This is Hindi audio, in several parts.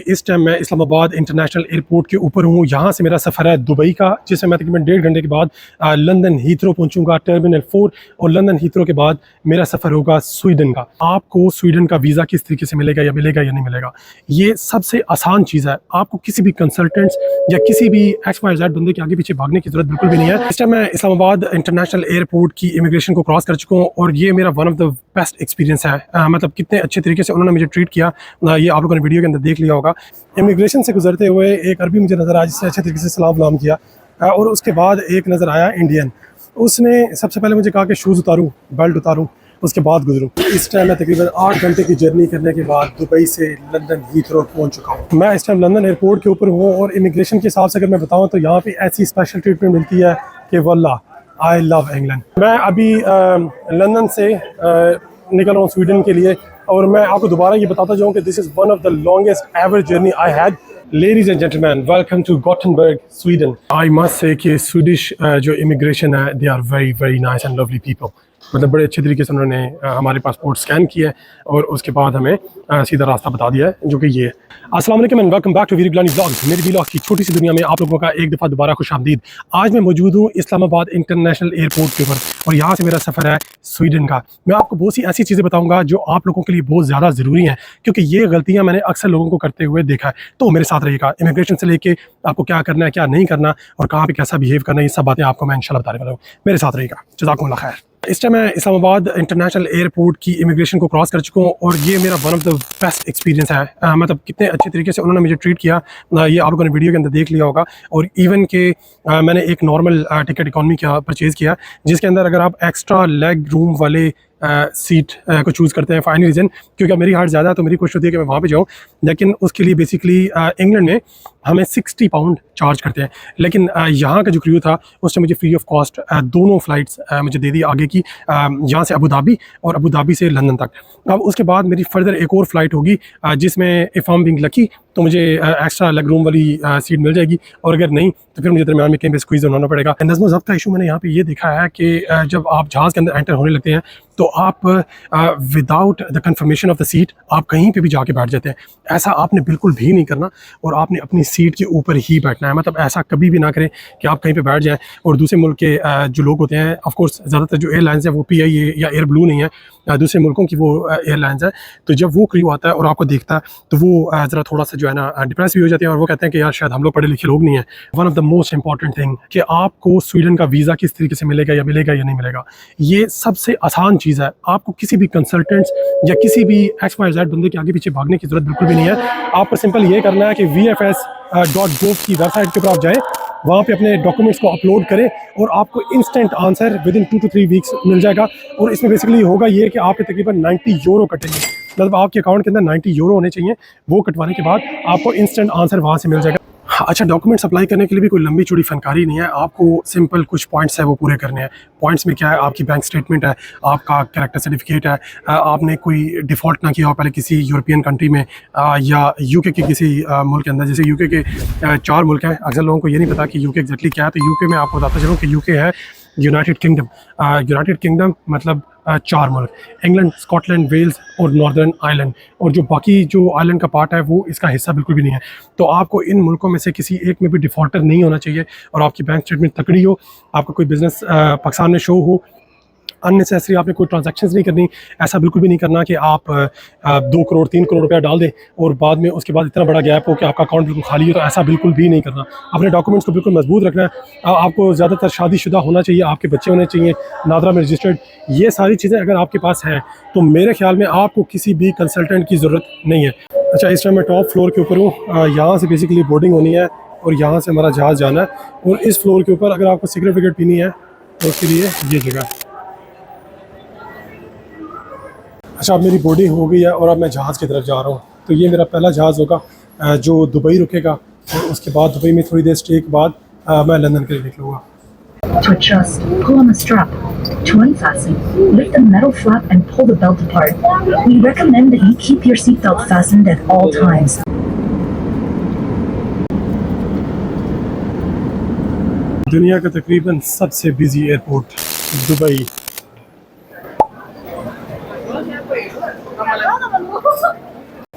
इस टाइम मैं इस्लामाबाद इंटरनेशनल एयरपोर्ट के ऊपर हूँ। यहाँ से मेरा सफ़र है दुबई का, जिससे मैं तकरीबन 1.5 घंटे के बाद लंदन हीथ्रो पहुँचूँगा, टर्मिनल 4। और लंदन हीथ्रो के बाद मेरा सफ़र होगा स्वीडन का। आपको स्वीडन का वीज़ा किस तरीके से मिलेगा या नहीं मिलेगा, ये सबसे आसान चीज़ है। आपको किसी भी कंसल्टेंट्स या किसी भी XYZ बंदे के आगे पीछे भागने की जरूरत बिल्कुल भी नहीं है। इस टाइम मैं इस्लामाबाद इंटरनेशनल एयरपोर्ट की इमिग्रेशन को क्रॉस कर चुका हूँ और ये मेरा one of the best experience है। मतलब कितने अच्छे तरीके से उन्होंने मुझे ट्रीट किया, ये आप लोगों ने वीडियो के अंदर देख लिया होगा। इमिग्रेशन से गुजरते हुए एक अरबी मुझे नज़र आया, जिससे अच्छे तरीके से सलाम वलाम किया। और उसके बाद एक नज़र आया इंडियन, उसने सबसे पहले मुझे कहा कि शूज़ उतारूँ, बेल्ट उतारूँ, उसके बाद गुजरूँ। इस टाइम मैं तकरीबन 8 घंटे की जर्नी करने के बाद दुबई से लंदन हीथ्रो पहुंच चुका हूँ। मैं इस टाइम लंदन एयरपोर्ट के ऊपर हूँ और इमिग्रेशन के हिसाब से अगर मैं बताऊँ तो यहाँ पे ऐसी स्पेशल ट्रीटमेंट मिलती है कि वल्लाह आई लव इंग्लैंड। मैं अभी लंदन से निकल रहा हूँ स्वीडन के लिए, और मैं आपको दोबारा ये बताता जाऊँ कि this is one of the longest ever journey I had. Ladies and gentlemen, welcome to Gothenburg, Sweden. I must say कि स्वीडिश जो इमिग्रेशन है, they are very very nice and lovely people. मतलब बड़े अच्छे तरीके से उन्होंने हमारे पासपोर्ट स्कैन किया और उसके बाद हमें सीधा रास्ता बता दिया है, जो कि ये है। अस्सलाम वालेकुम and welcome back to Veer Gilani vlogs. मेरी व्लॉग्स की छोटी सी दुनिया में आप लोगों का एक दफ़ा दोबारा खुशामदीद। आज मैं मौजूद हूँ इस्लामाबाद इंटरनेशनल एयरपोर्ट के ऊपर और यहाँ से मेरा सफ़र है स्वीडन का। मैं आपको बहुत सी ऐसी चीज़ें बताऊँगा जो आप लोगों के लिए बहुत ज़्यादा ज़रूरी हैं, क्योंकि ये गलतियाँ मैंने अक्सर लोगों को करते हुए देखा है। तो मेरे साथ रहिएगा। इमिग्रेशन से लेके आपको क्या करना है, क्या नहीं करना और कहाँ पर कैसा बिहेव करना है, ये सब बातें आपको मैं इंशाल्लाह बताने वाला हूँ। मेरे साथ रहिएगा। जज़ाकुमुल्लाह खैर। इस टाइम मैं इस्लामाबाद इंटरनेशनल एयरपोर्ट की इमिग्रेशन को क्रॉस कर चुका हूँ और ये मेरा one of the best experience है। मतलब कितने अच्छे तरीके से उन्होंने मुझे ट्रीट किया, ये आप लोगों ने वीडियो के अंदर देख लिया होगा। और इवन के मैंने एक नॉर्मल टिकट इकॉनमी का परचेज़ किया, जिसके अंदर अगर आप एक्स्ट्रा लेग रूम वाले सीट को चूज़ करते हैं फॉर एनी रीज़न, क्योंकि मेरी हाइट ज़्यादा है तो मेरी कोशिश होती है कि मैं वहाँ पे जाऊँ। लेकिन उसके लिए बेसिकली इंग्लैंड में हमें 60 पाउंड चार्ज करते हैं, लेकिन यहाँ का जो क्रू था उसने मुझे फ्री ऑफ कॉस्ट दोनों फ़्लाइट्स मुझे दे दी आगे की, यहाँ से अबू धाबी और अबू धाबी से लंदन तक। अब उसके बाद मेरी फर्दर एक और फ़्लाइट होगी, जिसमें if I am being lucky तो मुझे एक्स्ट्रा लेग रूम वाली सीट मिल जाएगी, और अगर नहीं तो फिर मुझे दरमियान में कहीं पे स्क्वीज़ होना पड़ेगा। नज़्म ज़ब्त का इशू मैंने यहाँ पे ये देखा है कि जब आप जहाज़ के अंदर एंटर होने लगते हैं तो आप without the confirmation of the seat आप कहीं पे भी जाके बैठ जाते हैं। ऐसा आपने बिल्कुल भी नहीं करना और आपने अपनी सीट के ऊपर ही बैठना है। मतलब ऐसा कभी भी ना करें कि आप कहीं पे बैठ जाएं और दूसरे मुल्क के जो लोग होते हैं, ऑफ कोर्स ज़्यादातर जो एयरलाइंस है वो PIA या एयर ब्लू नहीं है, दूसरे मुल्कों की वो एयरलाइंस है। तो जब वो क्रू आता है और आपको देखता है तो वो ज़रा थोड़ा सा जो है ना डिप्रेस भी हो जाते हैं और वो कहते हैं कि यार शायद हम लोग पढ़े लिखे लोग नहीं हैं। One of the most important thing कि आपको स्वीडन का वीज़ा किस तरीके से मिलेगा या नहीं मिलेगा, ये सबसे आसान चीज़ है। आपको किसी भी कंसल्टेंट्स या किसी भी XYZ बंदे के आगे पीछे भागने की जरूरत बिल्कुल भी नहीं है। आपको सिंपल ये करना है कि VFS.gov की वेबसाइट के ऊपर आप जाएँ, वहाँ पे अपने डॉक्यूमेंट्स को अपलोड करें और आपको instant answer within 2 to 3 weeks मिल जाएगा। और इसमें बेसिकली होगा ये कि आपके तकरीबन 90 यूरो कटेंगे, मतलब आपके अकाउंट के अंदर 90 यूरो होने चाहिए। वो कटवाने के बाद आपको इंस्टेंट आंसर वहाँ से मिल जाएगा। अच्छा, डॉक्यूमेंट्स अप्लाई करने के लिए भी कोई लंबी चौड़ी फनकारी नहीं है। आपको सिंपल कुछ पॉइंट्स है वो पूरे करने हैं। पॉइंट्स में क्या है, आपकी बैंक स्टेटमेंट है, आपका कैरेक्टर सर्टिफिकेट है, आपने कोई डिफ़ॉल्ट ना किया हो पहले किसी यूरोपियन कंट्री में या UK के किसी मुल्क के अंदर। जैसे UK के 4 मुल्क हैं, अक्सर लोगों को ये नहीं पता कि UK एग्जैक्टली क्या है। तो UK में आपको बताता चलूँ कि UK है यूनाइटेड किंगडम। यूनाइटेड किंगडम मतलब 4 मुल्क, इंग्लैंड, स्कॉटलैंड, वेल्स और नॉर्दर्न आयरलैंड, और जो बाकी जो आयरलैंड का पार्ट है वो इसका हिस्सा बिल्कुल भी नहीं है। तो आपको इन मुल्कों में से किसी एक में भी डिफ़ॉल्टर नहीं होना चाहिए और आपकी बैंक स्टेटमेंट तकड़ी हो, आपका कोई बिज़नेस पाकिस्तान में शो हो, अननेसेसरी आपने कोई ट्रांजैक्शंस नहीं करनी। ऐसा बिल्कुल भी नहीं करना कि आप 2 करोड़ 3 करोड़ रुपया डाल दें और बाद में उसके बाद इतना बड़ा गैप हो कि आपका अकाउंट बिल्कुल खाली हो। तो ऐसा बिल्कुल भी नहीं करना। अपने डॉक्यूमेंट्स को बिल्कुल मजबूत रखना है। आपको ज़्यादातर शादीशुदा होना चाहिए, आपके बच्चे होने चाहिए, नादरा में रजिस्टर्ड। ये सारी चीज़ें अगर आपके पास हैं तो मेरे ख्याल में आपको किसी भी कंसल्टेंट की ज़रूरत नहीं है। अच्छा, इस टाइम मैं टॉप फ्लोर के ऊपर हूँ। यहाँ से बेसिकली बोर्डिंग होनी है और यहाँ से हमारा जहाज़ जाना है। और इस फ्लोर के ऊपर अगर आपको सिगरेट विगरेट पीनी है तो उसके लिए ये जगह है। अच्छा, अब मेरी बोर्डिंग हो गई है और अब मैं जहाज़ की तरफ जा रहा हूँ। तो ये मेरा पहला जहाज़ होगा जो दुबई रुकेगा और उसके बाद दुबई में थोड़ी देर स्टे के बाद मैं लंदन के लिए निकलूँगा। To adjust, pull on the strap. To unfasten, lift the metal flap and pull the belt apart. We recommend that you keep your seatbelt fastened at all times. दुनिया का तकरीबन सबसे बिजी एयरपोर्ट दुबई।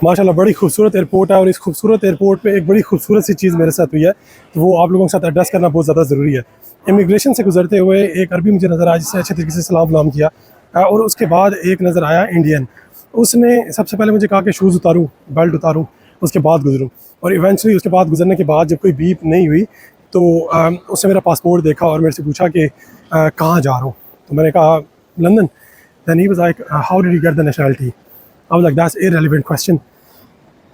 माशाल्लाह बड़ी खूबसूरत एयरपोर्ट है और इस खूबसूरत एयरपोर्ट पे एक बड़ी खूबसूरत सी चीज़ मेरे साथ हुई है, तो वो आप लोगों के साथ एड्रेस करना बहुत ज़्यादा ज़रूरी है। इमिग्रेशन से गुजरते हुए एक अरबी मुझे नज़र आया जिससे अच्छे तरीके से सलाम वलाम किया, और उसके बाद एक नज़र आया इंडियन। उसने सबसे पहले मुझे कहा कि शूज़ उतारूँ, बेल्ट उतारूँ, उसके बाद गुजरूँ, और इवेंचुअली उसके बाद गुजरने के बाद जब कोई बीप नहीं हुई तो उसने मेरा पासपोर्ट देखा और मेरे से पूछा कि कहाँ जा रहा हूँ। तो मैंने कहा London. Then he was like how did you get the nationality. I was like that's irrelevant question.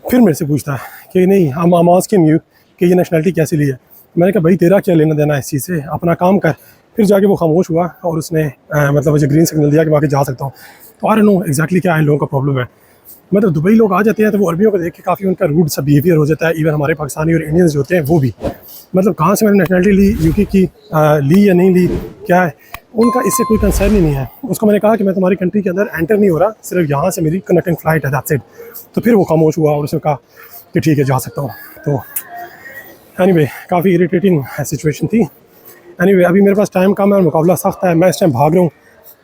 फिर मेरे से पूछता है कि नहीं I'm asking you कि ये नेशनैलिटी कैसे ली है। मैंने कहा भाई तेरा क्या लेना देना इस चीज़ से, अपना काम कर। फिर जाके वो खामोश हुआ और उसने मतलब मुझे ग्रीन सिग्नल दिया कि मैं आगे जा सकता हूँ। तो आई डोंट नो एग्जैक्टली क्या इन लोगों का प्रॉब्लम है। मतलब दुबई लोग आ जाते हैं तो वो अरबियों को देख के काफ़ी उनका रूड सा बिहेवियर हो जाता है। इवन हमारे पाकिस्तानी और इंडियंस जो होते हैं वो भी, मतलब कहाँ से मैंने नेशनैलिटी ली, यूके की ली या नहीं ली, क्या है उनका इससे कोई कंसर्न ही नहीं है। उसको मैंने कहा कि मैं तुम्हारी कंट्री के अंदर एंटर नहीं हो रहा, सिर्फ यहाँ से मेरी कनेक्टिंग फ़्लाइट है, दैट्स इट। तो फिर वो खामोश हुआ और उसने कहा कि ठीक है जा सकता हूँ। तो एनीवे काफ़ी इरिटेटिंग सिचुएशन थी। एनीवे अभी मेरे पास टाइम कम है और मुकाबला सख्त है। मैं इस टाइम भाग रहा हूँ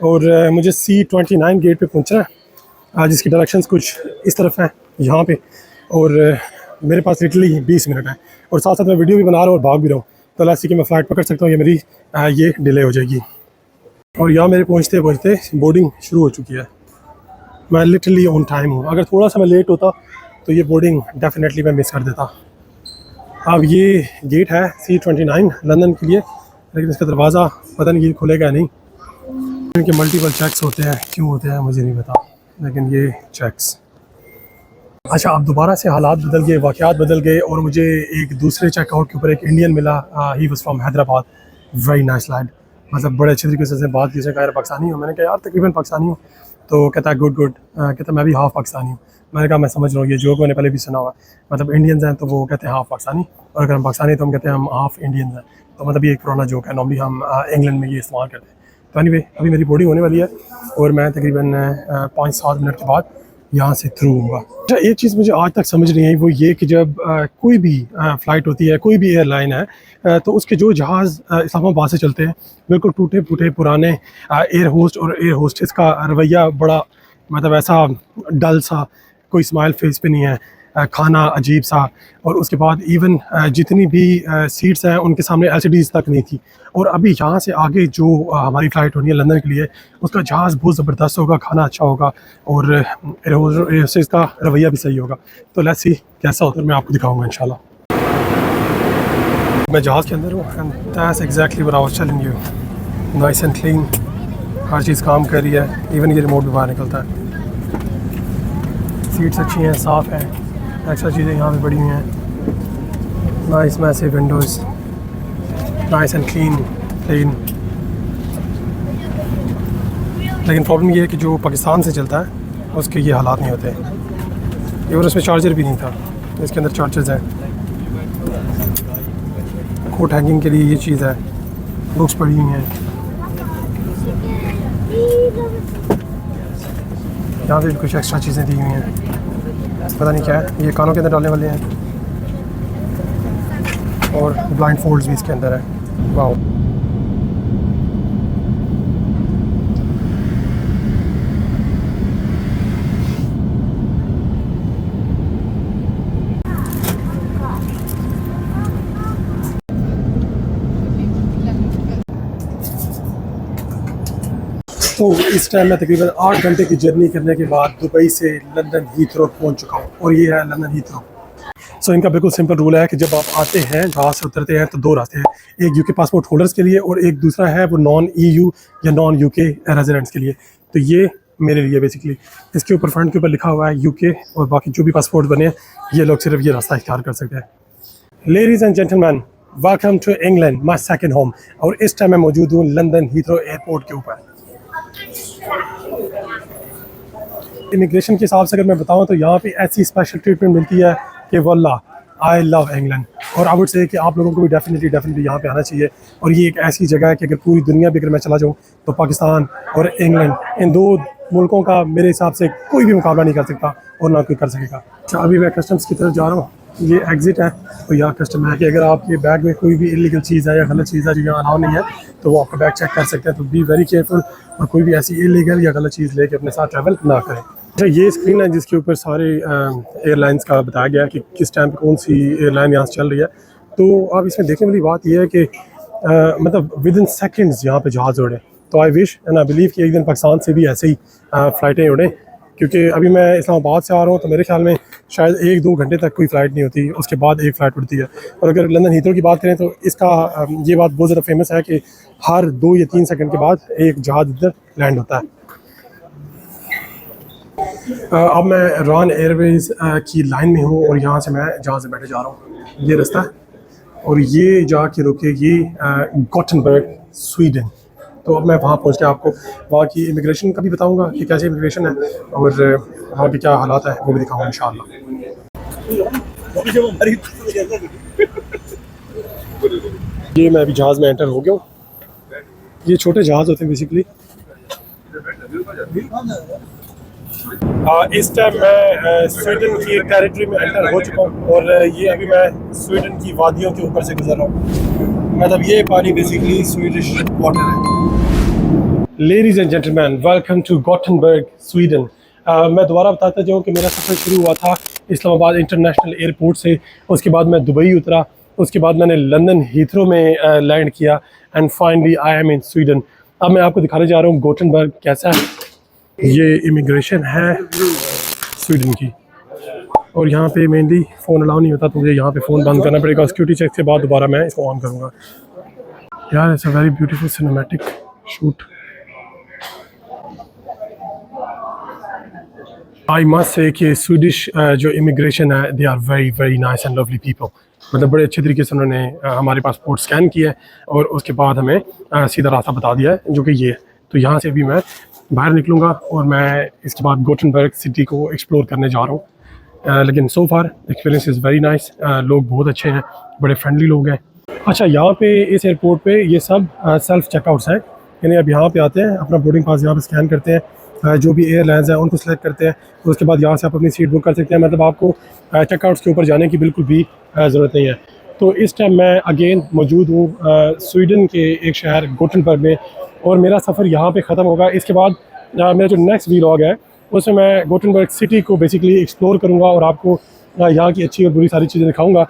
और मुझे C29 गेट पे पहुँचना है, जिसकी डायरेक्शंस कुछ इस तरफ हैं यहाँ पे, और मेरे पास लिटरली 20 मिनट है और साथ साथ मैं वीडियो भी बना रहा हूँ और भाग भी रहा हूँ। तो ऐसी कि मैं फ़्लाइट पकड़ सकता हूँ या मेरी ये डिले हो जाएगी। और यहाँ मेरे पहुँचते पहुँचते बोर्डिंग शुरू हो चुकी है। मैं लिटरली ऑन टाइम हूँ। अगर थोड़ा सा मैं लेट होता तो ये बोर्डिंग डेफिनेटली मैं मिस कर देता। अब ये गेट है C29 लंदन के लिए, लेकिन इसका दरवाज़ा पता नहीं ये खुलेगा नहीं। इनके मल्टीपल चेक्स होते हैं, क्यों होते हैं मुझे नहीं पता, लेकिन ये चेक्स। अच्छा अब दोबारा से हालात बदल गए, वाक़यात बदल गए और मुझे एक दूसरे चेकआउट के ऊपर एक इंडियन मिला। He was from Hyderabad, very nice lad, मतलब बड़े अच्छे तरीके से बात की। उसने कहा यार पाकिस्तानी हूँ। मैंने कहा यार तकरीबन पाकिस्तानी हूँ। तो कहता है गुड गुड, कहता मैं भी हाफ़ पाकिस्तानी हूँ। मैंने कहा मैं समझ रहा हूँ, ये जोक मैंने पहले भी सुना हुआ है। मतलब इंडियंस हैं तो वो कहते हैं हाफ़ पाकिस्तानी, और अगर हम पाकिस्तानी तो हम कहते हैं हम हाफ़ इंडियंस हैं। तो मतलब ये एक पुराना जोक है, नॉर्मली हम इंग्लैंड में ये इस्तेमाल करते हैं। तो एनीवे अभी मेरी बोर्डिंग होने वाली है और मैं तकरीबन 5-7 मिनट के बाद यहाँ से थ्रू होगा। अच्छा एक चीज़ मुझे आज तक समझ नहीं आई, वो ये कि जब कोई भी फ़्लाइट होती है, कोई भी एयरलाइन है, तो उसके जो जहाज़ इस्लामाबाद से चलते हैं बिल्कुल टूटे फूटे पुराने, एयर होस्ट और एयर होस्टेस का रवैया बड़ा मतलब ऐसा डल सा, कोई स्माइल फेस पे नहीं है, खाना अजीब सा, और उसके बाद इवन जितनी भी सीट्स हैं उनके सामने LCDs तक नहीं थी। और अभी यहाँ से आगे जो हमारी फ़्लाइट होनी है लंदन के लिए, उसका जहाज़ बहुत ज़बरदस्त होगा, खाना अच्छा होगा और एयर का रवैया भी सही होगा। तो लेट्स सी कैसा होता है, मैं आपको दिखाऊंगा इंशाल्लाह। मैं जहाज़ के अंदर हूँ and that's exactly what I was telling you, nice and clean, हर चीज़ काम कर रही है, इवन ये रिमोट भी बाहर निकलता है। सीट्स अच्छी हैं, साफ़ हैं, एक्स्ट्रा चीज़ें यहाँ पे पड़ी हुई हैं, nice massive Windows, nice and clean. लेकिन प्रॉब्लम ये है कि जो पाकिस्तान से चलता है उसके ये हालात नहीं होते। और उसमें चार्जर भी नहीं था, इसके अंदर चार्जर्स हैं। कोट हैंगिंग के लिए ये चीज़ है, बुक्स पड़ी हुई हैं। यहाँ पे भी कुछ एक्स्ट्रा चीज़ें दी हुई हैं, पता नहीं क्या है, ये कानों के अंदर डालने वाले हैं। और ब्लाइंड फोल्ड्स भी इसके अंदर है। वाओ तो इस टाइम मैं तकरीबन 8 घंटे की जर्नी करने के बाद दुबई से लंदन हीथ्रो पहुंच चुका हूँ और ये है लंदन हीथ्रो। सो इनका बिल्कुल सिंपल रूल है कि जब आप आते हैं जहाज़ से उतरते हैं तो 2 रास्ते हैं, एक यूके पासपोर्ट होल्डर्स के लिए और एक दूसरा है वो नॉन EU या नॉन यूके रेजिडेंट्स के लिए। तो ये मेरे लिए बेसिकली इसके ऊपर फ्रंट के ऊपर लिखा हुआ है यूके, और बाकी जो भी पासपोर्ट बने हैं ये लोग सिर्फ ये रास्ता इख्तियार कर सकते हैं। Ladies and gentleman, welcome to England, my second home. और इस टाइम मैं मौजूद हूँ लंदन हीथ्रो एयरपोर्ट के ऊपर। इमिग्रेशन के हिसाब से अगर मैं बताऊं तो यहाँ पे ऐसी स्पेशल ट्रीटमेंट मिलती है कि वल्लाह आई लव इंग्लैंड। और आई वुड से कि आप लोगों को भी डेफिनेटली यहाँ पे आना चाहिए। और ये एक ऐसी जगह है कि अगर पूरी दुनिया भी अगर मैं चला जाऊँ तो पाकिस्तान और इंग्लैंड, इन 2 मुल्कों का मेरे हिसाब से कोई भी मुकाबला नहीं कर सकता और ना कोई कर सकेगा। अच्छा अभी मैं कस्टम्स की तरफ जा रहा हूँ, ये एग्ज़िट है। तो यहाँ कस्टम है कि अगर आपके बैग में कोई भी इलीगल चीज़ है या गलत चीज़ है जो यहाँ अलाउ नहीं है तो वो आपका बैग चेक कर सकते हैं। तो बी वेरी केयरफुल और कोई भी ऐसी इलीगल या गलत चीज़ लेके अपने साथ ट्रैवल ना करें। अच्छा, ये स्क्रीन है जिसके ऊपर सारे एयरलाइंस का बताया गया है कि किस टाइम पे कौन सी एयरलाइन यहाँ से चल रही है। तो अब इसमें देखने वाली बात यह है कि मतलब विद इन सेकेंड्स यहाँ पे जहाज़ उड़े। तो I wish and I believe कि एक दिन पाकिस्तान से भी ऐसे ही फ़्लाइटें उड़ें, क्योंकि अभी मैं इस्लामाबाद से आ रहा हूँ तो मेरे ख्याल में शायद 1-2 घंटे तक कोई फ़्लाइट नहीं होती, उसके बाद एक फ़्लाइट उड़ती है। और अगर लंदन हीथ्रो की बात करें तो इसका ये बात बहुत ज़्यादा फेमस है कि हर 2 या 3 सेकंड के बाद एक जहाज़ इधर लैंड होता है। अब मैं रॉन एयरवेज़ की लाइन में हूँ और यहाँ से मैं जहाज़ में बैठे जा रहा हूँ। ये रास्ता है और ये जाके रुकेगी गॉटेनबर्ग, स्वीडन। तो अब मैं वहाँ पहुँच के आपको वहाँ की इमिग्रेशन का भी बताऊँगा कि कैसे इमिग्रेशन है और वहाँ के क्या हालात है वो भी दिखाऊँगा इंशाअल्लाह। ये मैं अभी जहाज़ में एंटर हो गया हूँ। ये छोटे जहाज़ होते हैं बेसिकली। इस टाइम मैं स्वीडन की टेरिटरी में एंटर हो चुका हूँ और ये अभी मैं स्वीडन की वादियों के ऊपर से गुजर रहा हूँ। मतलब ये पानी बेसिकली स्वीडिश वाटर है। Ladies and gentleman, welcome to Gothenburg, Sweden. मैं दोबारा बताता जाऊँ कि मेरा सफ़र शुरू हुआ था इस्लामाबाद इंटरनेशनल एयरपोर्ट से, उसके बाद मैं दुबई उतरा, उसके बाद मैंने लंदन हीथ्रो में लैंड किया and finally I am in Sweden. अब मैं आपको दिखाने जा रहा हूँ गॉटेनबर्ग कैसा है। ये इमिग्रेशन है स्वीडन की और यहाँ पे मेनली फ़ोन अलाउ नहीं होता, तो मुझे यहाँ पे फ़ोन बंद करना पड़ेगा। सिक्योरिटी चेक के बाद दोबारा मैं इसको ऑन करूँगा। यार it's a very beautiful cinematic shoot. I must say कि स्वीडिश जो इमिग्रेशन है they are very very nice and lovely people. मतलब बड़े अच्छे तरीके से उन्होंने हमारे पासपोर्ट स्कैन किया है और उसके बाद हमें सीधा रास्ता बता दिया है, जो कि ये है। तो यहाँ से अभी मैं बाहर निकलूँगा और मैं इसके बाद गॉटेनबर्ग सिटी को एक्सप्लोर करने जा रहा हूँ। लेकिन सो फार एक्सपीरियंस इज़ वेरी नाइस। लोग बहुत अच्छे हैं, बड़े फ्रेंडली लोग हैं। अच्छा, यहाँ पे इस एयरपोर्ट पे ये सब सेल्फ चेकआउट्स हैं, यानी अब यहाँ पे आते हैं, अपना बोर्डिंग पास यहाँ पे स्कैन करते हैं, जो भी एयरलाइंस हैं उनको सेलेक्ट करते हैं, और उसके बाद यहाँ से आप अपनी सीट बुक कर सकते हैं। मतलब आपको चेकआउट्स के ऊपर जाने की बिल्कुल भी ज़रूरत नहीं है। तो इस टाइम मैं अगेन मौजूद हूँ स्वीडन के एक शहर गॉटेनबर्ग में और मेरा सफ़र यहाँ पे ख़त्म होगा। इसके बाद मेरा जो नेक्स्ट व्लॉग है उसमें मैं गॉटेनबर्ग सिटी को बेसिकली एक्सप्लोर करूँगा और आपको यहाँ की अच्छी और बुरी सारी चीज़ें दिखाऊँगा।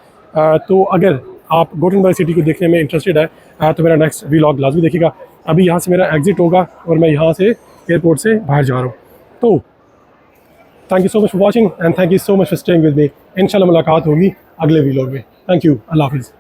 तो अगर आप गॉटेनबर्ग सिटी को देखने में इंटरेस्टेड है तो मेरा नेक्स्ट व्लॉग लाजमी देखिएगा। अभी यहाँ से मेरा एग्ज़िट होगा और मैं यहाँ से एयरपोर्ट से बाहर जा रहा हूँ। तो thank you so much for watching and thank you so much for staying with me. इंशाल्लाह मुलाकात होगी अगले व्लॉग में। थैंक यू, अल्लाह हाफिज़।